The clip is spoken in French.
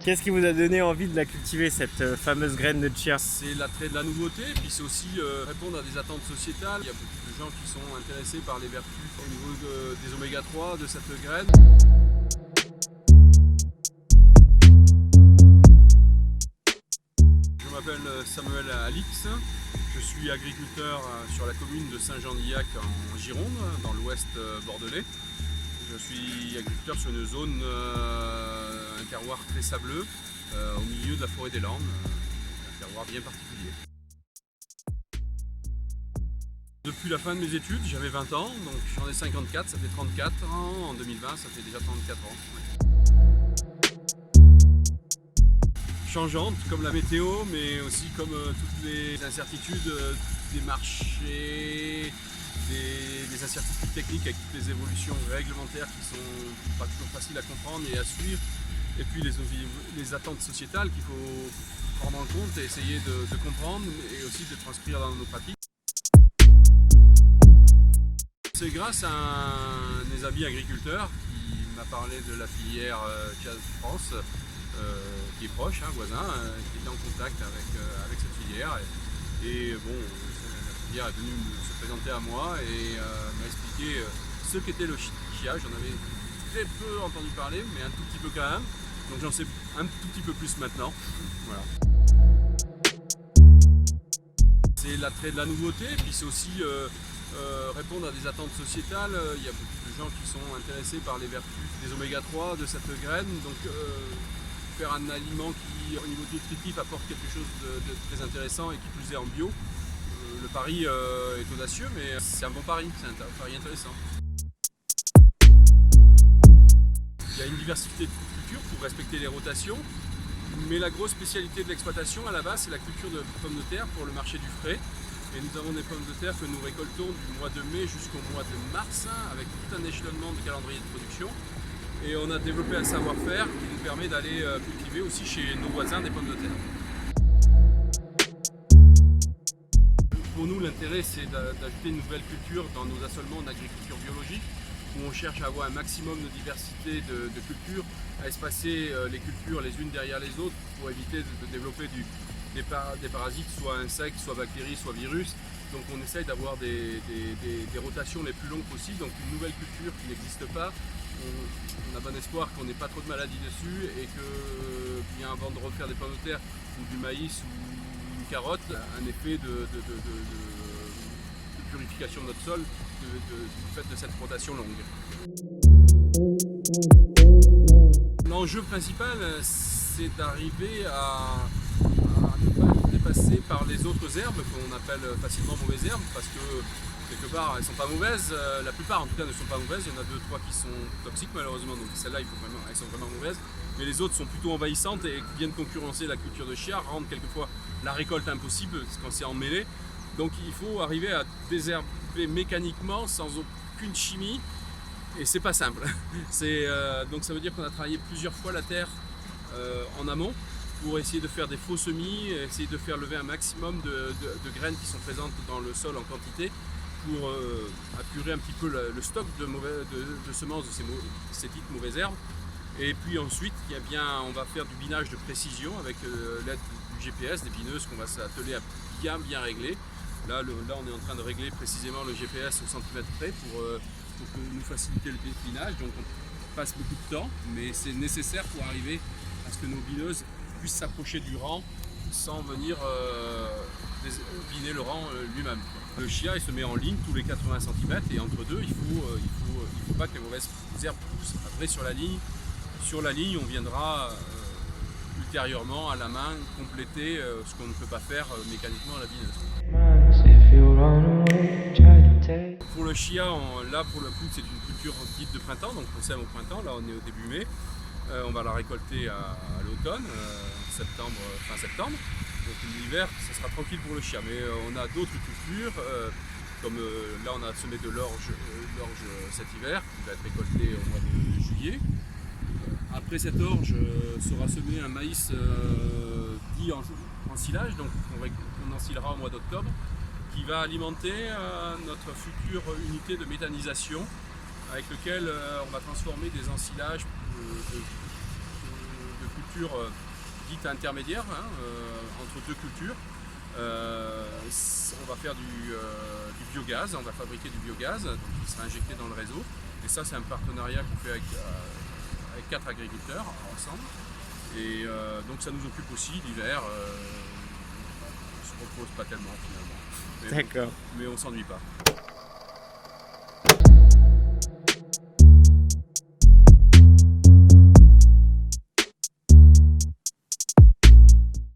Qu'est-ce qui vous a donné envie de la cultiver, cette fameuse graine de chia? C'est l'attrait de la nouveauté, puis c'est aussi répondre à des attentes sociétales. Il y a beaucoup de gens qui sont intéressés par les vertus au niveau des oméga 3 de cette graine. Je m'appelle Samuel Alix, je suis agriculteur sur la commune de Saint-Jean-d'Illac en Gironde, dans l'ouest bordelais. Je suis agriculteur sur une zone, un terroir très sableux, au milieu de la forêt des Landes, un terroir bien particulier. Depuis la fin de mes études, j'avais 20 ans, donc j'en ai 54, ça fait 34 ans, en 2020 ça fait déjà 34 ans. Changeante comme la météo, mais aussi comme toutes les incertitudes des marchés, des incertitudes techniques avec toutes les évolutions réglementaires qui sont pas toujours faciles à comprendre et à suivre, et puis les attentes sociétales qu'il faut prendre en compte et essayer de comprendre et aussi de transcrire dans nos pratiques. C'est grâce à un des amis agriculteurs qui m'a parlé de la filière Chia France, qui est proche, voisin, qui était en contact avec cette filière. Et bon, la filière est venue se présenter à moi et m'a expliqué ce qu'était le chia. J'en avais très peu entendu parler, mais un tout petit peu quand même. Donc j'en sais un tout petit peu plus maintenant. Voilà. C'est l'attrait de la nouveauté, puis c'est aussi répondre à des attentes sociétales. Il y a beaucoup de gens qui sont intéressés par les vertus des oméga 3 de cette graine. Donc faire un aliment qui, au niveau nutritif, apporte quelque chose de très intéressant et qui plus est en bio. Le pari est audacieux, mais c'est un bon pari, c'est un pari intéressant. Il y a une diversité de cultures pour respecter les rotations, mais la grosse spécialité de l'exploitation à la base, c'est la culture de pommes de terre pour le marché du frais. Et nous avons des pommes de terre que nous récoltons du mois de mai jusqu'au mois de mars, avec tout un échelonnement de calendrier de production. Et on a développé un savoir-faire qui nous permet d'aller cultiver aussi chez nos voisins des pommes de terre. Pour nous, l'intérêt, c'est d'ajouter une nouvelle culture dans nos assolements d'agriculture biologique, où on cherche à avoir un maximum de diversité de cultures, à espacer les cultures les unes derrière les autres pour éviter de développer des parasites, soit insectes, soit bactéries, soit virus. Donc on essaye d'avoir des rotations les plus longues possibles, donc une nouvelle culture qui n'existe pas. On a bon espoir qu'on n'ait pas trop de maladies dessus et que, bien avant de refaire des pommes de terre ou du maïs ou une carotte, un effet de purification de notre sol du fait de cette rotation longue. L'enjeu principal, c'est d'arriver à ne pas être dépassé par les autres herbes qu'on appelle facilement mauvaises herbes, parce que quelque part elles ne sont pas mauvaises, la plupart en tout cas ne sont pas mauvaises, il y en a 2-3 qui sont toxiques malheureusement, donc celles-là elles sont vraiment mauvaises, mais les autres sont plutôt envahissantes et viennent concurrencer la culture de chia, rendent quelquefois la récolte impossible quand c'est emmêlé. Donc il faut arriver à désherber mécaniquement sans aucune chimie, et c'est pas simple. Donc ça veut dire qu'on a travaillé plusieurs fois la terre en amont pour essayer de faire des faux semis, essayer de faire lever un maximum de graines qui sont présentes dans le sol en quantité pour apurer un petit peu le stock de semences de ces dites mauvaises herbes. Et puis ensuite, on va faire du binage de précision avec l'aide du GPS, des bineuses qu'on va s'atteler à bien régler. Là, on est en train de régler précisément le GPS au centimètre près pour nous faciliter le binage. Donc on passe beaucoup de temps, mais c'est nécessaire pour arriver à ce que nos bineuses puissent s'approcher du rang sans venir biner le rang lui-même. Le chia il se met en ligne tous les 80 cm et entre deux, il faut pas que les mauvaises herbes poussent. Après sur la ligne, on viendra ultérieurement à la main compléter ce qu'on ne peut pas faire mécaniquement à la bineuse. Pour le chia, là pour le coup c'est une culture dite de printemps, donc on sème au printemps, là on est au début mai. On va la récolter à l'automne, fin septembre. Donc l'hiver, ça sera tranquille pour le chia. Mais on a d'autres cultures, comme là on a semé de l'orge cet hiver, qui va être récolté au mois de juillet. Après cette orge sera semé un maïs dit en silage, donc on ensilera au mois d'octobre, qui va alimenter notre future unité de méthanisation, avec lequel on va transformer des ensilages de cultures culture dite intermédiaire, hein, entre deux cultures. On va faire du biogaz, on va fabriquer du biogaz donc qui sera injecté dans le réseau. Et ça, c'est un partenariat qu'on fait avec 4 agriculteurs ensemble. Et donc ça nous occupe aussi l'hiver. On se repose pas tellement finalement. D'accord. Mais on s'ennuie pas.